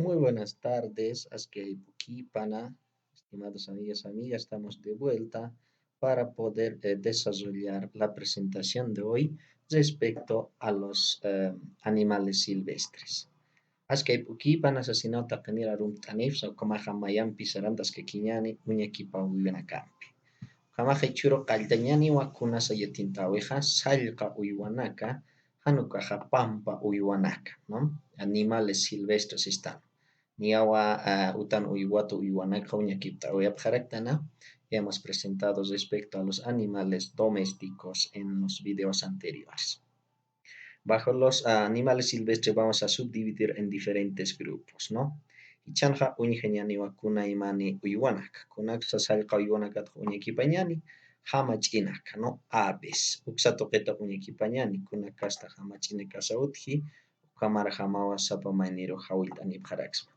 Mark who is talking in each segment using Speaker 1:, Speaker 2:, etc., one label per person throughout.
Speaker 1: Muy buenas tardes, Pana, estimados amigos, amigas, estamos de vuelta para poder desarrollar la presentación de hoy respecto a los animales silvestres. Pana asesinata kanira rumtanif, so komaja mayan pisarandas que kiñani, uñaquipa campi. Kamaja churo kaltañani wakuna sayatinta oveja, salka uywanaka, hanukaja pampa uywanaka, ¿no? Animales silvestres están. Niawa utan uywatu uywanaka uñakipta uyapjaraktana. Hemos presentado respecto a los animales domésticos en los videos anteriores. Bajo los animales silvestres vamos a subdividir en diferentes grupos, ¿no? Ichanja uñijeñani wakuna imani uywanaka. Kunak sasalqa uywanaka uñikipañani. Hamachinaka, ¿no? Aves. Uxatoqueta uñikipañani. Kunak hasta hamachine kasautji. Kamara hamawa sapamainiro hawiltani paraxma.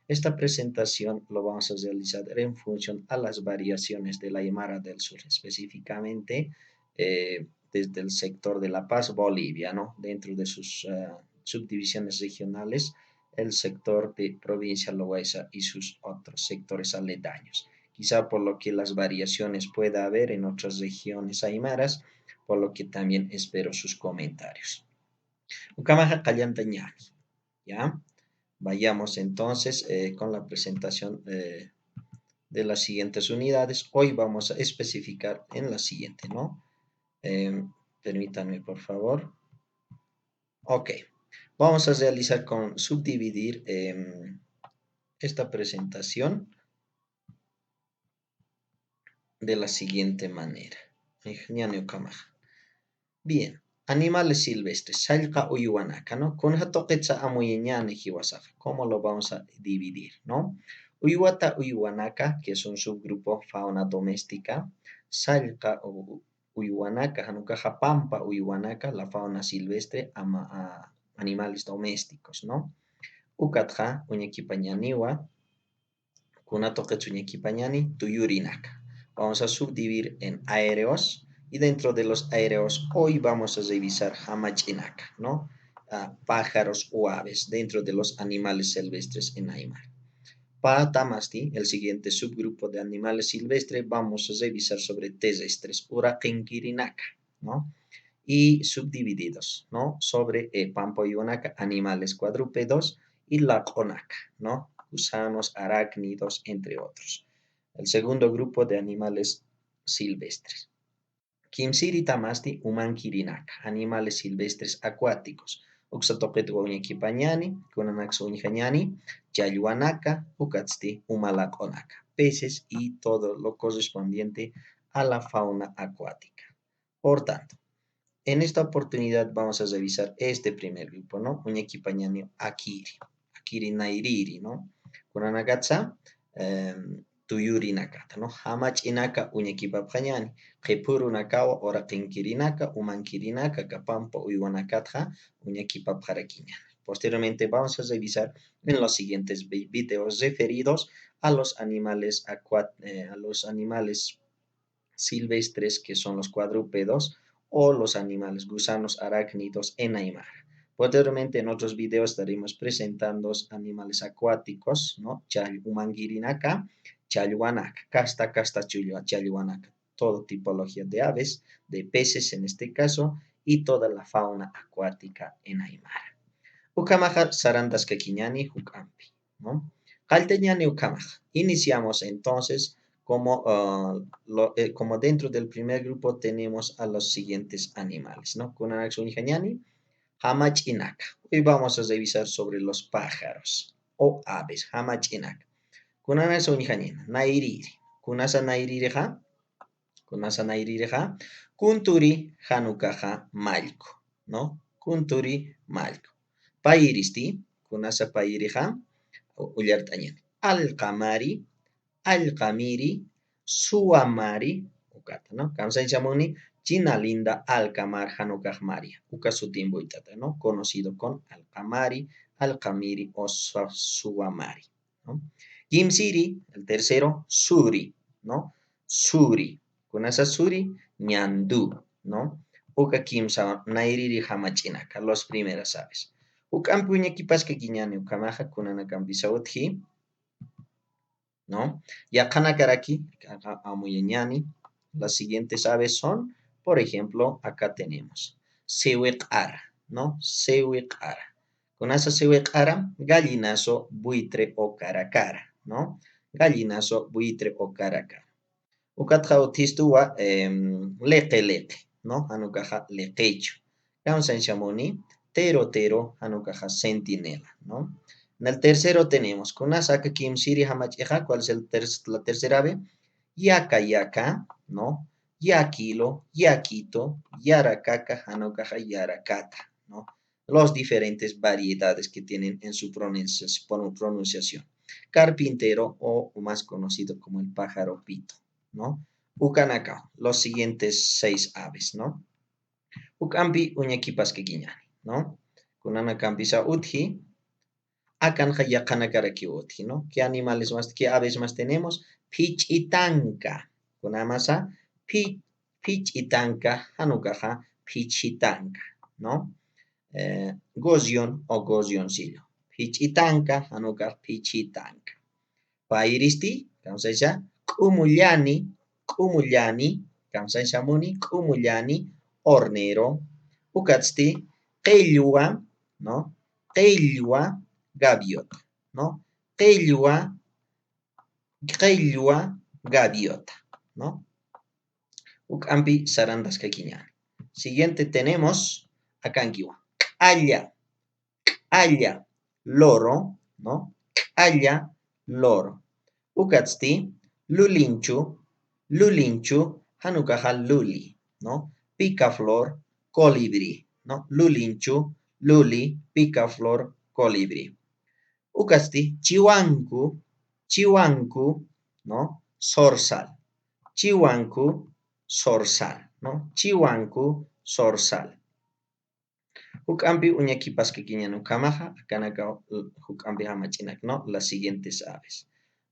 Speaker 1: Esta presentación lo vamos a realizar en función a las variaciones de la Aymara del Sur, específicamente desde el sector de La Paz, Bolivia, ¿no? Dentro de sus subdivisiones regionales, el sector de provincia Loaiza y sus otros sectores aledaños. Quizá por lo que las variaciones pueda haber en otras regiones aymaras, por lo que también espero sus comentarios. Ucamaja Callantañani, ¿ya? Vayamos entonces con la presentación de las siguientes unidades. Hoy vamos a especificar en la siguiente, ¿no? Permítanme, por favor. Ok. Vamos a realizar con subdividir esta presentación de la siguiente manera. Bien. Animales silvestres, salka uywanaka, ¿no? Con toquetza amuyeñane jiwasaja. ¿Cómo lo vamos a dividir, no? Uywata uywanaka, que es un subgrupo fauna doméstica. Salka uywanaka, hanukaja pampa uywanaka, la fauna silvestre, animales domésticos, ¿no? Ukatja uñequipañaniwa, kuna toquetza uñequipañani, tuyurinaka. Vamos a subdividir en aéreos. Y dentro de los aéreos, hoy vamos a revisar hamachinaka, ¿no? Pájaros o aves dentro de los animales silvestres en Aymara. Para Tamasti, el siguiente subgrupo de animales silvestres, vamos a revisar sobre terrestres, uraquinquirinaka, ¿no? Y subdivididos, ¿no? Sobre pampa y animales cuadrúpedos, y laconaka, ¿no? Gusanos, arácnidos, entre otros. El segundo grupo de animales silvestres. Kimsiri tamasti umankirinaka, animales silvestres acuáticos. Uxatoquetu uñequipañani, kunanax uñijañani, chayuanaka, ucatsti umalaconaka. Peces y todo lo correspondiente a la fauna acuática. Por tanto, en esta oportunidad vamos a revisar este primer grupo, ¿no? Uñequipañani akiri, akiri nairiri, ¿no? Kunanagatsa, tuyuri nakata, ¿no? Hamachinaka uñequipapjañani, qipurunakawa oraqinkirinaka, umankirinaka, kapampa uywanakatja, uñequipapjaraquiñani. Posteriormente vamos a revisar en los siguientes videos referidos a los animales, a los animales silvestres que son los cuadrúpedos o los animales gusanos arácnidos en Aymara. Posteriormente en otros videos estaremos presentando animales acuáticos, ¿no? Umangirinaka, chayuanaka, casta chayuanaka, todo tipología de aves, de peces en este caso, y toda la fauna acuática en Aymara. Ukamaja sarandas kekiñani hukampi, ¿no? Kalteñani ukamaja. Iniciamos entonces como dentro del primer grupo tenemos a los siguientes animales, ¿no? Kunanax unijañani, hamachinaka. Hoy vamos a revisar sobre los pájaros o aves, hamachinaka. Kunanax unijañina, nairiri. Kunasa naiririha, kunturi hanukaja malko, ¿no? Kunturi malko. Pairisti, kunasa pairiha, ullartañani. Alkamari, Alcamiri, Suamari, ukata, ¿no? Kamsay chamuni, China linda Alcamar Hanukaj Maria, uka sutimbuitata, ¿no? Conocido con Alcamari, Alcamiri o Suamari, ¿no? Kimsiri, el tercero, Suri, ¿no? Suri, kunasa Suri, Ñandú, ¿no? Uka Kimsa, Nairiri Hamachinaka, los primeras aves. Huk'ampi wiñakipashka ñani ukamaqa kunanakampi sawutji, ¿no? Yaqana karaki, amuyañani. Las siguientes aves son, por ejemplo, acá tenemos sewiq'ara, ¿no? Sewiq'ara. Kunasa sewiq'ara, gallinazo, buitre o caracara, ¿no? Gallinazo, buitre o caracara. Ukatqa utistuwa leqe leqe, ¿no? Hanukaqa leqechu. Kawsan shamuni tero tero hanukaqa centinela, ¿no? En el tercero tenemos kunasa kimshiri hamachiqa, ¿cuál es la tercera ave? Yaka yaka, ¿no? Yakilo, yaquito, yaracaca, hanukaqa yarakata, ¿no? Los diferentes variedades que tienen en su pronunciación. Carpintero o más conocido como el pájaro pito, ¿no? Ukanaka, los siguientes 6 aves, ¿no? Ukampi uñaquipasquiñani, ¿no? Kunanacampisa utji, acanja yaqanakaraki utji, ¿no? ¿Qué animales más, qué aves más tenemos? Pichitanka, kunamasa, pichitanka, hanukaja, pichitanka, ¿no? Gozion o gozioncillo. Pichitanka, hanuka, pichitanka. Pairisti, kamsaycha, kumullani, kumullani, kamsayshamuni, kumullani, hornero, ukatsti, qellua, ¿no? Qellua, gaviota, ¿no? Qellua, gaviota, ¿no? Ukampi sarandas kakiñani. Siguiente tenemos akankiwa. Alla, alla, loro, ¿no? Alla, loro. Ukatsti, lulinchu, lulinchu, hanukaja luli, ¿no? Picaflor, colibrí, ¿no? Lulinchu, luli, picaflor, colibrí. Ukatsti, chiwanku, chiwanku, ¿no? Zorzal. Chiwanku, zorzal, ¿no? Chiwanku, zorzal. Hukampi uñaquipasquiñano kamaja, akanaka hukampi hamachinak, ¿no? Las siguientes aves.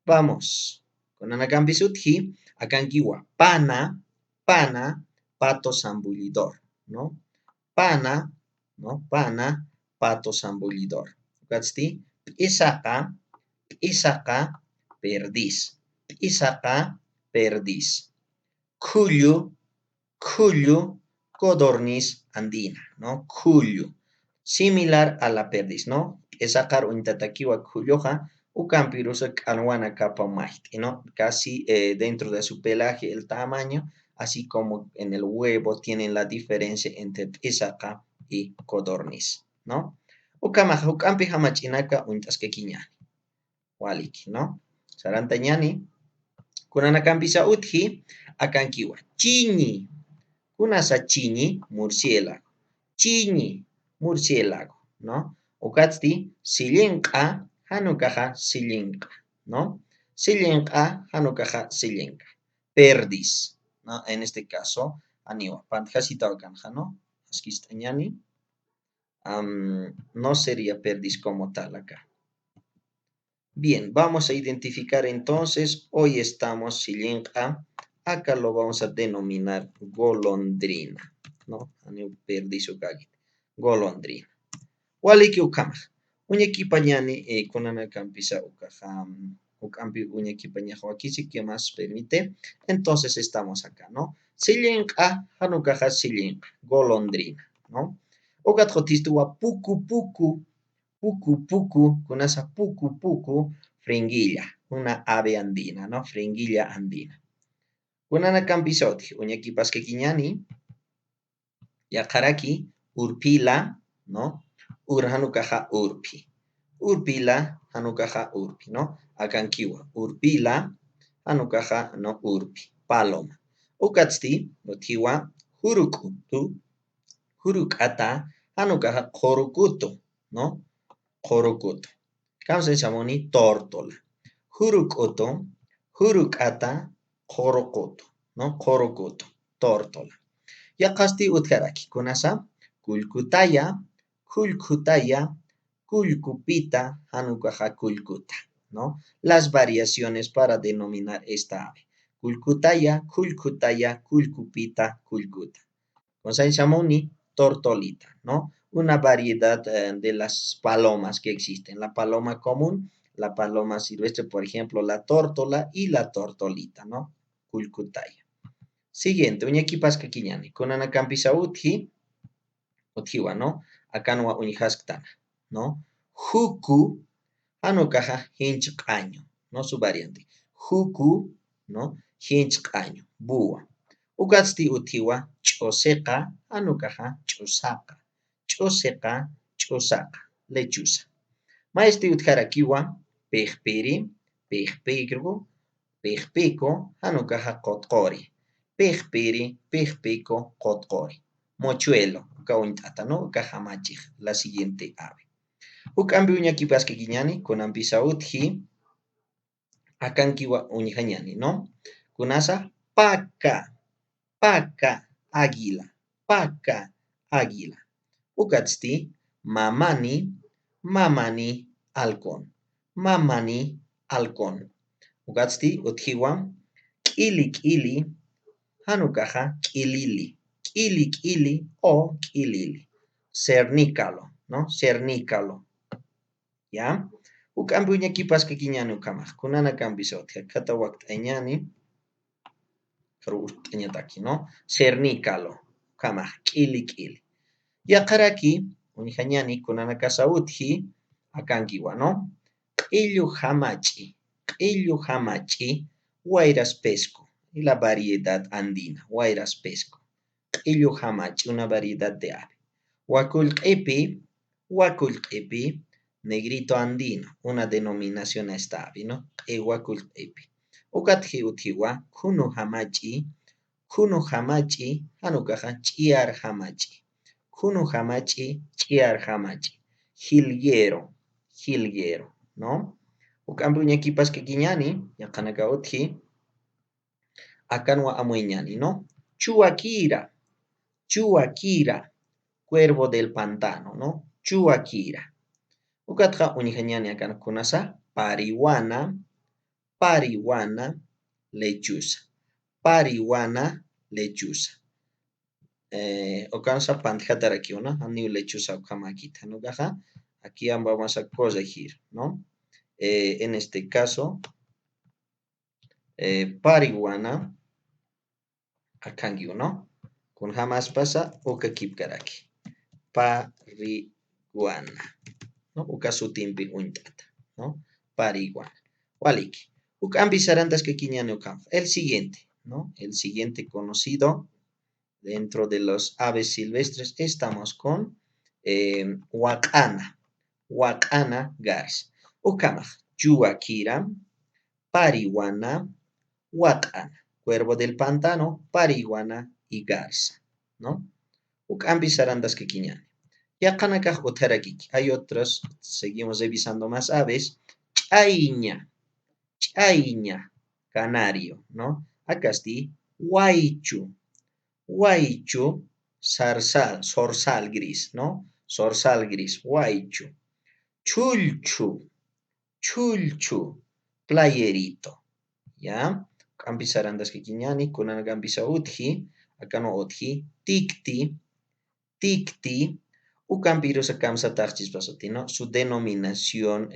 Speaker 1: Vamos. Con anakampi sutji, akankiwa, pana, pana, pato zambullidor, ¿no? Pana, ¿no? Pana, pato zambullidor. Ukatsti, p'isaqa, p'isaqa, perdiz. P'isaqa, perdiz. Cullu, cullu, codorniz andina, ¿no? Cullu. Similar a la perdiz, ¿no? Esaqar untatakiwa culloja, ucampirusa calwana capa ¿no? Casi dentro de su pelaje, el tamaño, así como en el huevo, tienen la diferencia entre pisaca y codorniz, ¿no? Ucamaja, ucampi hamachinaka untasquequiñani. Waliki, ¿no? Sarantañani, kunanakampisa utji, akankiwa. Chiñi, kunasa chiñi, murciélago. Chiñi, murciélago, ¿no? Ukatsti, sillinqa, hanukaja, sillinqa, ¿no? Sillinqa, hanukaja, sillinqa. Perdiz, ¿no? En este caso, aniwa, pantjasita okanja, ¿no? Asquistañani, no sería perdiz como tal acá. Bien, vamos a identificar entonces, hoy estamos sillinqa, acá lo vamos a denominar golondrina, ¿no? Perdiz golondrina. Waliki ukamaj. Uñaquipañani kunanacampisa ukaja, ukampi uñaquipañaja wakisi, ¿qué más permite? Entonces estamos acá, ¿no? Sillinqa, hanukaja sillinqa, golondrina, ¿no? Ukatjotistuwa puku puku, puku puku, kunasa puku puku, fringuilla, una ave andina, ¿no? Fringuilla andina. Kunanakampisoti, uñaquipasquequiñani, yaqaraki, urpila, ¿no? Hanukaja urpi. Urpila, hanukaja urpi, ¿no? Akankiwa, urpila, hanukaja, no urpi, paloma. Ukatsti, utiwa, hurukutu, hurukata, hanukaja qorukuto, ¿no? Qorokoto. Kamsa chamuni tórtola. Hurukoto, hurukata, qorokoto, ¿no? Qorokoto, tórtola. Yaqasti utkaraki, kunasa, kulkutaya, kulkutaya, kulkupita, hanukaja kulkuta, ¿no? Las variaciones para denominar esta ave. Kulkutaya, kulkutaya, kulkupita, kulkuta. Konsa chamuni tortolita, ¿no? una variedad de las palomas que existen. La paloma común, la paloma silvestre, por ejemplo, la tórtola y la tortolita, ¿no? Culcutaya. Siguiente, uñaki pasca quiñani. Kunana campisa utjiwa, ¿no? Akanwa uñijaskatana, ¿no? Huku, anukaja hinchqaño, ¿no? Su variante. Huku, ¿no? Hinchqaño, búa. Ugatsti utjiwa, ch'oseqa, anukaja ch'usaqa. Ch'useqa, ch'usaqa, lechuza. Maesti utjarakiwa, pejpiri, pejpirgu, pejpico, anukaja qotqori. Pejpiri, pejpico, qotqori. Mochuelo, kauntata, ¿no? Kajamachij, la siguiente ave. Ukambi uñaki paske guiñani, kunampisa utji, akankiwa uñijañani, ¿no? Kunasa, paca, paca, águila, paca, águila. Ukatsti, mamani, mamani, halcón, mamani, halcón. Ukatsti, utjiwa, kili, kili, hanukaja, kilili, kili, kili o kilili. Cernícalo, ¿no? Cernícalo. ¿Ya? Ukambi uñaki paska quiñani ukamaj. Kunana kambi sotja. Kata waktañani. Karuñataki, ¿no? Cernícalo. Ukamaj. Kili, kili. Yakaraki, unijañani, kunana casa utji. Akankiwa, ¿no? Q'illu hamachi. Q'illu hamachi. Guairas pesco. Y la variedad andina. Guairas pesco. Q'illu hamachi. Una variedad de ave. Huaculq'ipi. Huaculq'ipi. Negrito andino, una denominación a esta ave, ¿no? Huaculq'ipi. Ukatji utjiwa, kunu hamachi, hanukaja, chiar hamachi. Kunu hamachi, chiar hamachi. Jilguero, jilguero, ¿no? Ukambi uñakipas que guiñani, yakanaka utji, akanwa amueñani, ¿no? Chuakira, chuakira, cuervo del pantano, ¿no? Chuakira. Ukatqa uñijañani akan kunasa, parihuana, parihuana, lechuza. Parihuana, lechuza. Okansa pantijatarakiwa, ¿no? Aniu lechuza ukamakita, ¿no? Aquí vamos a corregir, ¿no? En este caso, parihuana, akangiu, ¿no? Kun jamás pasa, uka kipkaraki. Parihuana. ¿No? Uka sutimpi untata, ¿no? Pariguana. Waliki. Ukambi sarantas que quiñane ukam. El siguiente, ¿no? El siguiente conocido dentro de los aves silvestres estamos con huacana. Huacana garza. Ukamaj. Yuakira, parihuana, huacana. Cuervo del pantano, parihuana y garza, ¿no? Ukambi sarantas que quiñane. Yakanakaj utaragiki. Hay otros, seguimos revisando más aves. Chaiña, chaiña, canario, ¿no? Acá está huaychu, huaychu, zorzal gris, ¿no? Zorzal gris, huaychu. Chulchu, chulchu, playerito, ¿ya? Campisarandas que quiñani, kunan gambisa utji, acá no utji, ticti, ticti. Ucampiros acamsatachis pasotino, su denominación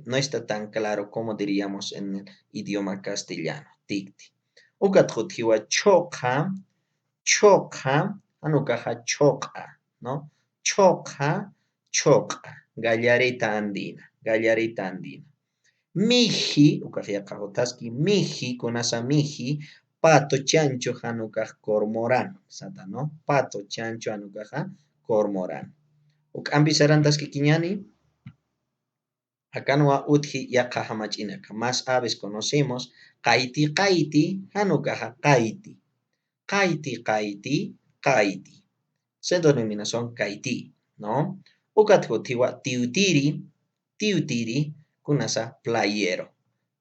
Speaker 1: no está tan claro como diríamos en el idioma castellano. Ticti. Ucatjutiwa choca, choca, anucaja choca, ¿no? Choca, choca, gallareta andina, gallareta andina. Miji, ucajia cajotaski, miji, con asa miji, pato chancho, hanucaj cormorán, sata, ¿no? Pato chancho, hanucaja cormorán. Ukambi sarantas que quiñani, acá no utji yaqa hamachinaka. Más aves conocemos, kaiti kaiti, hanukaja kaiti. Kaiti kaiti, kaiti. Se denomina son kaiti, ¿no? Ukatjutiwa tiutiri, tiutiri, kunasa playero.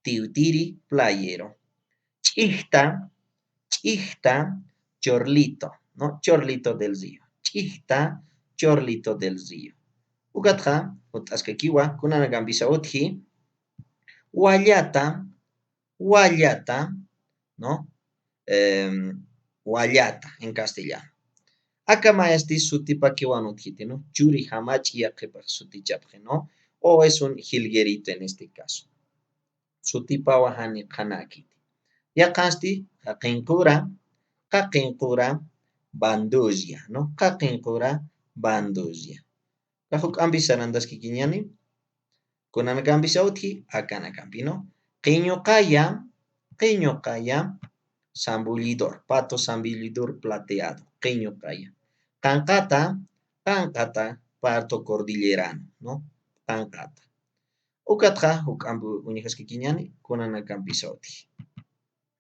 Speaker 1: Tiutiri, playero. Chihta, chihta, chorlito, ¿no? Chorlito del río. Chihta, chorlito del río. Ukatja, utaskekiwa, kunana gambisa utji, wallata, wallata, ¿no? Wallata en castellano. Acá maestis sutipaquiwan utjiti, ¿no? Churi hamachi yaqipa sutichapje, ¿no? O es un jilguerito en este caso. Sutipawa hanakiti. Yaqasti qaqinkura banduzia, ¿no? Qaqinkura banduzia. Kahuk ambis sarandaski kiñani, kunanakampi sauti, akanakampi, ¿no? Qiñuqaya, zambullidor, pato zambullidor plateado, qiñuqaya. Qankata, parto cordillerano, ¿no? Qankata. Uqatqa huk ampu uñahaski kiñani, kunanakampi sauti.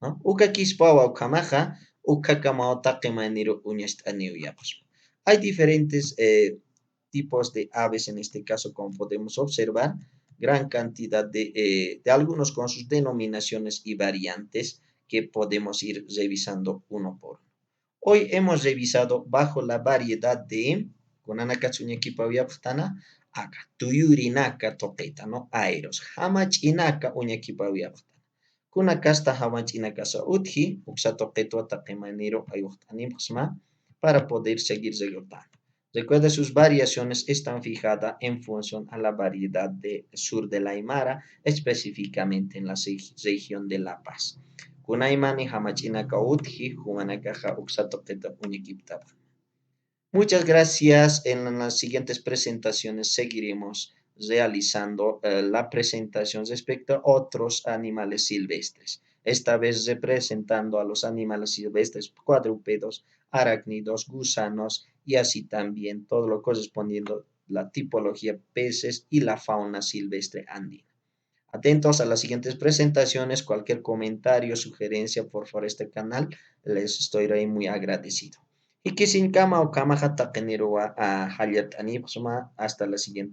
Speaker 1: ¿No? Uka kispawa ukamaja, uka kamauta qimaniro uñasht'aniuyapas. Hay diferentes tipos de aves en este caso, como podemos observar, gran cantidad de algunos con sus denominaciones y variantes que podemos ir revisando uno por uno. Hoy hemos revisado bajo la variedad de Kunanakatsuñakipawyaptana, acá, Tuyurinaka toqueta, ¿no? Aeros, Hamachinaka uñakipawyaptana. Kunakasta Hamachinakasa utji, Uxato Ketuata Kemaniro Ayuhtanimsma, para poder seguir reclutando. Recuerda, sus variaciones están fijadas en función a la variedad del sur de la Aymara, específicamente en la región de La Paz. Kunaimani Hamachinaka utji, Humanakaja Uxato Keta Uñikiptaba. Muchas gracias. En las siguientes presentaciones seguiremos realizando la presentación respecto a otros animales silvestres. Esta vez representando a los animales silvestres cuadrúpedos, arácnidos, gusanos y así también todo lo correspondiendo a la tipología peces y la fauna silvestre andina. Atentos a las siguientes presentaciones. Cualquier comentario, sugerencia, por favor, este canal, les estoy muy agradecido. Y que sin cama o cama hasta a hasta la siguiente.